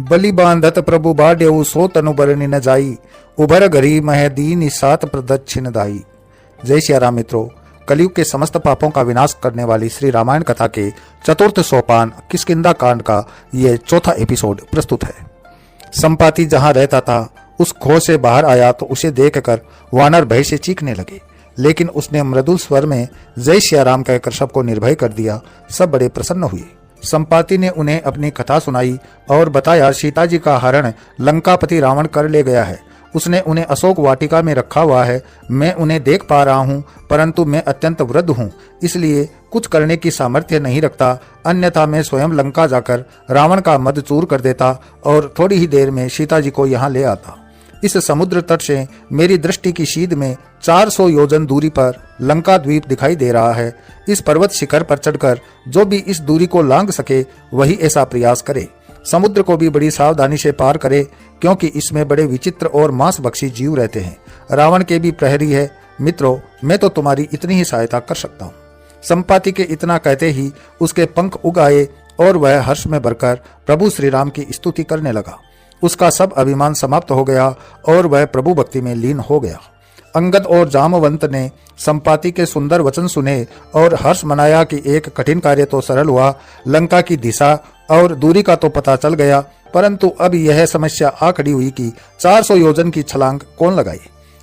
बलि बांधत प्रभु बाढ़ सो तनु बरनि न जाई, उभर घरी मह दीन सात प्रदक्षिण दाई। जय सिया राम मित्रों, कलयुग के समस्त पापों का विनाश करने वाली श्री रामायण कथा के चतुर्थ सोपान किष्किंधा कांड का ये चौथा एपिसोड प्रस्तुत है। संपाति जहां रहता था उस खोह से बाहर आया तो उसे देखकर वानर भय से चीखने लगे, लेकिन उसने मृदुल स्वर में जय सिया राम कहकर सबको निर्भय कर दिया। सब बड़े प्रसन्न हुए। संपाति ने उन्हें अपनी कथा सुनाई और बताया सीता जी का हरण लंकापति रावण कर ले गया है। उसने उन्हें अशोक वाटिका में रखा हुआ है। मैं उन्हें देख पा रहा हूँ, परंतु मैं अत्यंत वृद्ध हूँ, इसलिए कुछ करने की सामर्थ्य नहीं रखता। अन्यथा मैं स्वयं लंका जाकर रावण का मद चूर कर देता और थोड़ी ही देर में सीता जी को यहाँ ले आता। इस समुद्र तट से मेरी दृष्टि की सीध में 400 योजन दूरी पर लंका द्वीप दिखाई दे रहा है। इस पर्वत शिखर पर चढ़कर जो भी इस दूरी को लांघ सके वही ऐसा प्रयास करे। समुद्र को भी बड़ी सावधानी से पार करे, क्योंकि इसमें बड़े विचित्र और मांस भक्षी जीव रहते हैं। रावण के भी प्रहरी है। मित्रों, मैं तो तुम्हारी इतनी ही सहायता कर सकता हूँ। संपाति के इतना कहते ही उसके पंख उग आए और वह हर्ष में भरकर प्रभु श्री राम की स्तुति करने लगा। उसका सब अभिमान समाप्त हो गया और वह प्रभु भक्ति में लीन हो गया। अंगद और जामवंत ने संपाति के सुंदर वचन सुने और हर्ष मनाया कि एक कठिन कार्य तो सरल हुआ। लंका की दिशा और दूरी का तो पता चल गया, परंतु अब यह समस्या आ खड़ी हुई कि 400 योजन की छलांग कौन लगाए।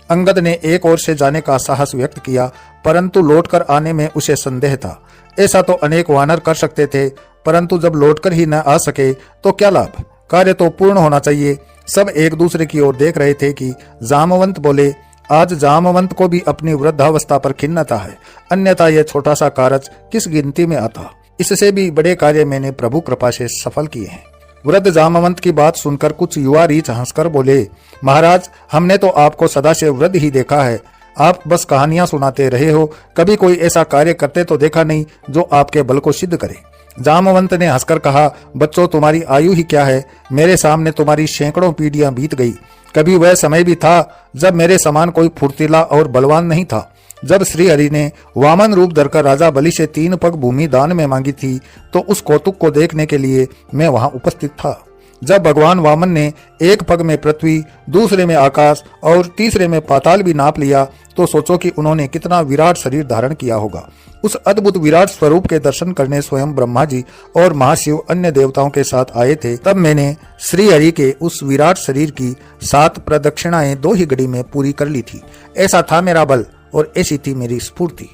अंगद ने एक ओर से जाने का साहस व्यक्त किया, परंतु लौटकर आने में उसे संदेह था। ऐसा तो अनेक वानर कर सकते थे, परंतु जब लौटकर ही न आ सके तो क्या लाभ। कार्य तो पूर्ण होना चाहिए। सब एक दूसरे की ओर देख रहे थे कि जामवंत बोले, आज जामवंत को भी अपनी वृद्धावस्था पर खिन्नता है, अन्यथा यह छोटा सा कार्य किस गिनती में आता। इससे भी बड़े कार्य मैंने प्रभु कृपा से सफल किए हैं। वृद्ध जामवंत की बात सुनकर कुछ युवा रीछ हंसकर बोले, महाराज, हमने तो आपको सदा से वृद्ध ही देखा है। आप बस कहानियां सुनाते रहे हो, कभी कोई ऐसा कार्य करते तो देखा नहीं जो आपके बल को सिद्ध करे। जामवंत ने हंसकर कहा, बच्चों, तुम्हारी आयु ही क्या है। मेरे सामने तुम्हारी सैकड़ों पीढ़ियां बीत गई। कभी वह समय भी था जब मेरे समान कोई फुर्तीला और बलवान नहीं था। जब श्री हरि ने वामन रूप धरकर राजा बलि से 3 पग भूमि दान में मांगी थी तो उस कौतुक को देखने के लिए मैं वहां उपस्थित था। जब भगवान वामन ने एक पग में पृथ्वी, दूसरे में आकाश और तीसरे में पाताल भी नाप लिया तो सोचो कि उन्होंने कितना विराट शरीर धारण किया होगा। उस अद्भुत विराट स्वरूप के दर्शन करने स्वयं ब्रह्मा जी और महाशिव अन्य देवताओं के साथ आए थे। तब मैंने श्री हरि के उस विराट शरीर की 7 प्रदक्षिणाएं 2 ही घड़ी में पूरी कर ली थी। ऐसा था मेरा बल और ऐसी थी मेरी स्फूर्ति।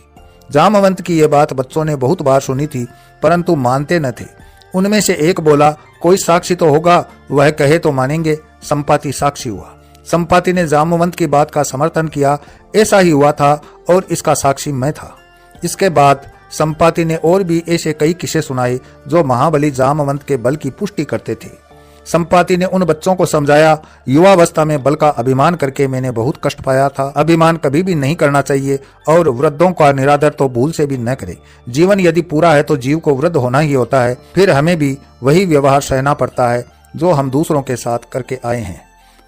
जामवंत की यह बात बच्चों ने बहुत बार सुनी थी, परंतु मानते न थे। उनमें से एक बोला, कोई साक्षी तो होगा, वह कहे तो मानेंगे। संपाति साक्षी हुआ। संपाति ने जामवंत की बात का समर्थन किया। ऐसा ही हुआ था और इसका साक्षी मैं था। इसके बाद संपाति ने और भी ऐसे कई किस्से सुनाए जो महाबली जामवंत के बल की पुष्टि करते थे। संपाति ने उन बच्चों को समझाया, युवावस्था में बल का अभिमान करके मैंने बहुत कष्ट पाया था। अभिमान कभी भी नहीं करना चाहिए और वृद्धों का निरादर तो भूल से भी न करे। जीवन यदि पूरा है तो जीव को वृद्ध होना ही होता है। फिर हमें भी वही व्यवहार सहना पड़ता है जो हम दूसरों के साथ करके आए हैं।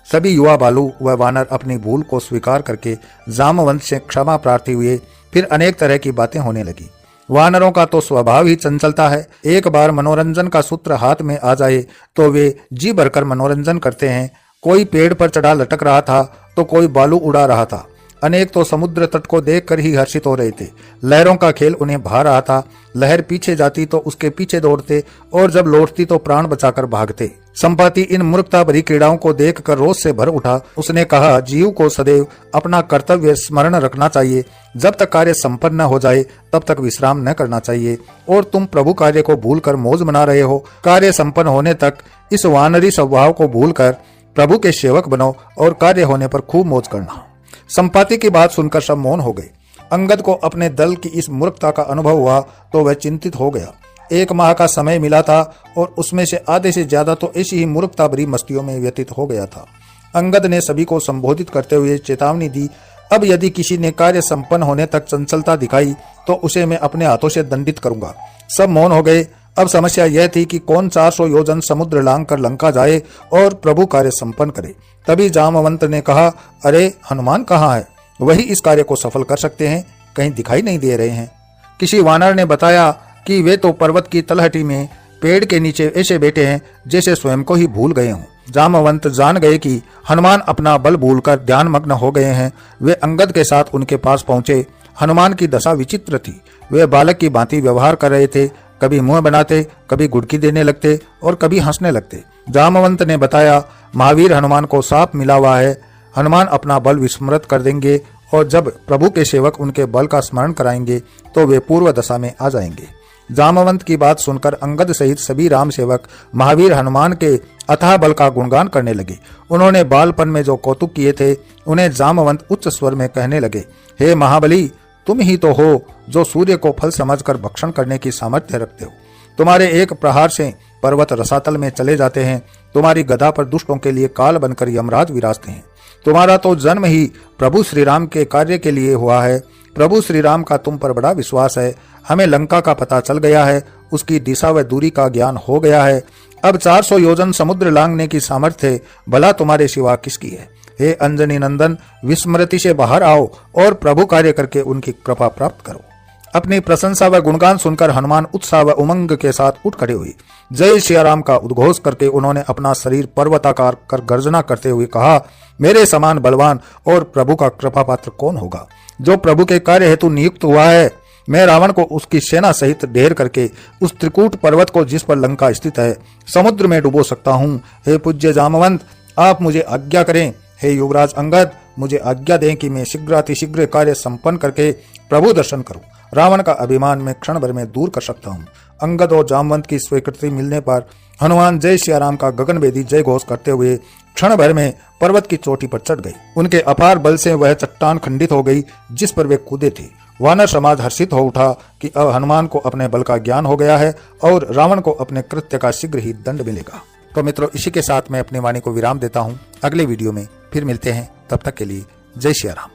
सभी युवा बालू व वानर अपनी भूल को स्वीकार करके जामवंत से क्षमा प्रार्थी हुए। फिर अनेक तरह की बातें होने लगी। वानरों का तो स्वभाव ही चंचलता है। एक बार मनोरंजन का सूत्र हाथ में आ जाए तो वे जी भरकर मनोरंजन करते हैं। कोई पेड़ पर चढ़ा लटक रहा था तो कोई बालू उड़ा रहा था। अनेक तो समुद्र तट को देखकर ही हर्षित हो रहे थे। लहरों का खेल उन्हें भा रहा था। लहर पीछे जाती तो उसके पीछे दौड़ते और जब लौटती तो प्राण बचाकर भागते। संपाति इन मूर्खता भरी क्रीड़ाओं को देखकर रोष से भर उठा। उसने कहा, जीव को सदैव अपना कर्तव्य स्मरण रखना चाहिए। जब तक कार्य संपन्न न हो जाए तब तक विश्राम न करना चाहिए। और तुम प्रभु कार्य को भूलकर मौज मना रहे हो। कार्य संपन्न होने तक इस वानरी स्वभाव को भूलकर प्रभु के सेवक बनो और कार्य होने पर खूब मौज करना। संपाति की बात सुनकर सब मौन हो गए। अंगद को अपने दल की इस मूर्खता का अनुभव हुआ तो वह चिंतित हो गया। 1 माह का समय मिला था और उसमें से आधे से ज्यादा तो ऐसी ही मूर्खता भरी मस्तियों में व्यतीत हो गया था। अंगद ने सभी को संबोधित करते हुए चेतावनी दी, अब यदि किसी ने कार्य संपन्न होने तक चंचलता दिखाई तो उसे मैं अपने हाथों से दंडित करूंगा। सब मौन हो गए। अब समस्या यह थी कि कौन 400 योजन समुद्र लांग कर लंका जाए और प्रभु कार्य संपन्न करे। तभी जामवंत ने कहा, अरे हनुमान कहाँ है? वही इस कार्य को सफल कर सकते हैं, कहीं दिखाई नहीं दे रहे हैं। किसी वानर ने बताया कि वे तो पर्वत की तलहटी में पेड़ के नीचे ऐसे बैठे हैं जैसे स्वयं को ही भूल गए हों। जामवंत जान गए कि हनुमान अपना बल भूलकर ध्यान मग्न हो गए हैं। वे अंगद के साथ उनके पास पहुंचे। हनुमान की दशा विचित्र थी। वे बालक की भांति व्यवहार कर रहे थे, कभी मुंह बनाते, कभी गुड़की देने लगते और कभी हंसने लगते। जामवंत ने बताया, महावीर हनुमान को साप मिला हुआ है। हनुमान अपना बल विस्मृत कर देंगे और जब प्रभु के सेवक उनके बल का स्मरण कराएंगे तो वे पूर्व दशा में आ जाएंगे। जामवंत की बात सुनकर अंगद सहित सभी राम सेवक महावीर हनुमान के अथाह बल का गुणगान करने लगे। उन्होंने बालपन में जो कौतुक किए थे उन्हें जामवंत उच्च स्वर में कहने लगे, हे महाबली, तुम ही तो हो जो सूर्य को फल समझकर भक्षण करने की सामर्थ्य रखते हो। तुम्हारे एक प्रहार से पर्वत रसातल में चले जाते हैं। तुम्हारी गदा पर दुष्टों के लिए काल बनकर यमराज विराजते हैं। तुम्हारा तो जन्म ही प्रभु श्री राम के कार्य के लिए हुआ है। प्रभु श्री राम का तुम पर बड़ा विश्वास है। हमें लंका का पता चल गया है, उसकी दिशा व दूरी का ज्ञान हो गया है। अब 400 योजन समुद्र लांघने की सामर्थ्य भला तुम्हारे सिवा किसकी है? हे अंजनी नंदन, विस्मृति से बाहर आओ और प्रभु कार्य करके उनकी कृपा प्राप्त करो। अपनी प्रशंसा व गुणगान सुनकर हनुमान उत्साह व उमंग के साथ उठ खड़े हुए। जय सियाराम का उद्घोष करके उन्होंने अपना शरीर पर्वताकार कर गर्जना करते हुए कहा, मेरे समान बलवान और प्रभु का कृपा पात्र कौन होगा, जो प्रभु के कार्य हेतु नियुक्त हुआ है। मैं रावण को उसकी सेना सहित ढेर करके उस त्रिकूट पर्वत को जिस पर लंका स्थित है समुद्र में डुबो सकता हूँ। हे पूज्य जामवंत, आप मुझे आज्ञा करें। हे युवराज अंगद, मुझे आज्ञा दें कि मैं शीघ्र कार्य संपन्न करके प्रभु दर्शन करूं। रावण का अभिमान मैं क्षण भर में दूर कर सकता हूं। अंगद और जामवंत की स्वीकृति मिलने पर हनुमान जय सियाराम का गगनभेदी जय घोष करते हुए क्षण भर में पर्वत की चोटी पर चढ़ गई। उनके अपार बल से वह चट्टान खंडित हो गई जिस पर वे कूदे थे। वानर समाज हर्षित हो उठा कि अब हनुमान को अपने बल का ज्ञान हो गया है और रावण को अपने कृत्य का शीघ्र ही दंड मिलेगा। तो मित्रों, इसी के साथ मैं अपनी वाणी को विराम देता हूँ। अगले वीडियो में फिर मिलते हैं, तब तक के लिए जय सियाराम।